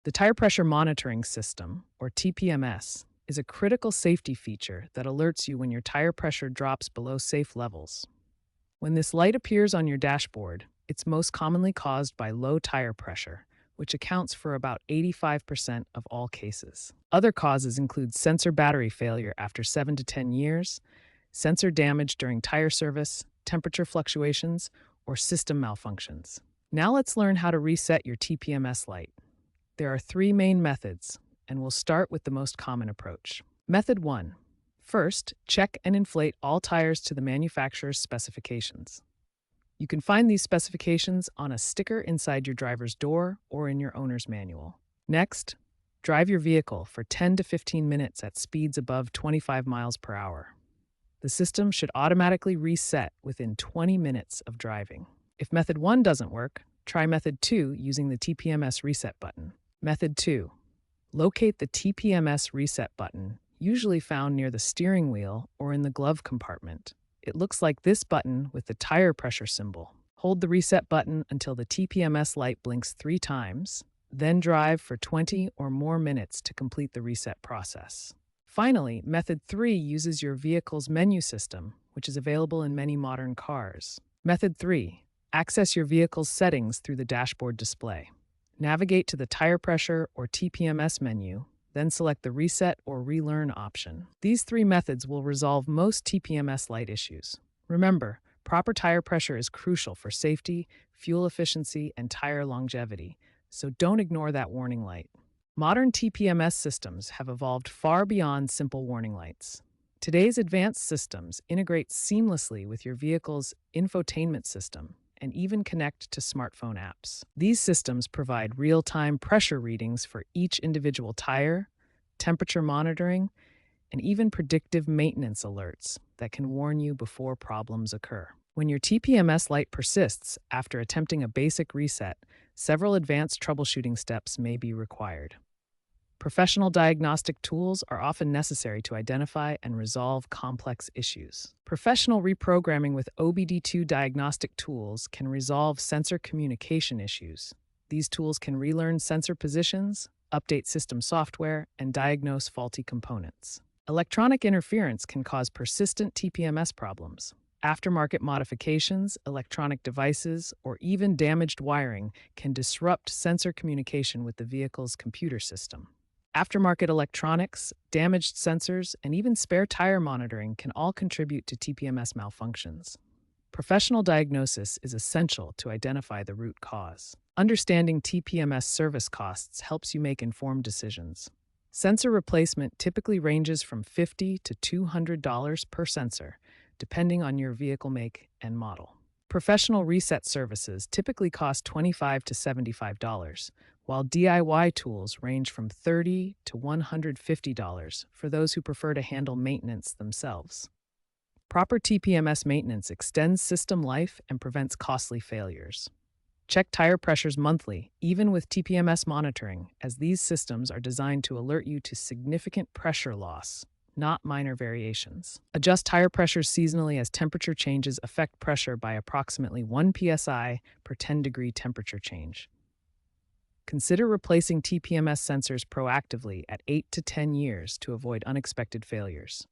The tire pressure monitoring system, or TPMS, is a critical safety feature that alerts you when your tire pressure drops below safe levels. When this light appears on your dashboard, it's most commonly caused by low tire pressure, which accounts for about 85% of all cases. Other causes include sensor battery failure after 7 to 10 years, sensor damage during tire service, temperature fluctuations, or system malfunctions. Now let's learn how to reset your TPMS light. There are three main methods, and we'll start with the most common approach. Method 1. First, check and inflate all tires to the manufacturer's specifications. You can find these specifications on a sticker inside your driver's door or in your owner's manual. Next, drive your vehicle for 10 to 15 minutes at speeds above 25 miles per hour. The system should automatically reset within 20 minutes of driving. If method 1 doesn't work, try method 2 using the TPMS reset button. Method 2. Locate the TPMS reset button, usually found near the steering wheel or in the glove compartment. It looks like this button with the tire pressure symbol. Hold the reset button until the TPMS light blinks 3 times, then drive for 20 or more minutes to complete the reset process. Finally, method 3 uses your vehicle's menu system, which is available in many modern cars. Method 3. Access your vehicle's settings through the dashboard display. Navigate to the tire pressure or TPMS menu, then select the Reset or Relearn option. These 3 methods will resolve most TPMS light issues. Remember, proper tire pressure is crucial for safety, fuel efficiency, and tire longevity, so don't ignore that warning light. Modern TPMS systems have evolved far beyond simple warning lights. Today's advanced systems integrate seamlessly with your vehicle's infotainment system and even connect to smartphone apps. These systems provide real-time pressure readings for each individual tire, temperature monitoring, and even predictive maintenance alerts that can warn you before problems occur. When your TPMS light persists after attempting a basic reset, several advanced troubleshooting steps may be required. Professional diagnostic tools are often necessary to identify and resolve complex issues. Professional reprogramming with OBD2 diagnostic tools can resolve sensor communication issues. These tools can relearn sensor positions, update system software, and diagnose faulty components. Electronic interference can cause persistent TPMS problems. Aftermarket modifications, electronic devices, or even damaged wiring can disrupt sensor communication with the vehicle's computer system. Aftermarket electronics, damaged sensors, and even spare tire monitoring can all contribute to TPMS malfunctions. Professional diagnosis is essential to identify the root cause. Understanding TPMS service costs helps you make informed decisions. Sensor replacement typically ranges from $50 to $200 per sensor, depending on your vehicle make and model. Professional reset services typically cost $25 to $75, while DIY tools range from $30 to $150 for those who prefer to handle maintenance themselves. Proper TPMS maintenance extends system life and prevents costly failures. Check tire pressures monthly, even with TPMS monitoring, as these systems are designed to alert you to significant pressure loss, not minor variations. Adjust tire pressures seasonally as temperature changes affect pressure by approximately 1 psi per 10-degree temperature change. Consider replacing TPMS sensors proactively at 8 to 10 years to avoid unexpected failures.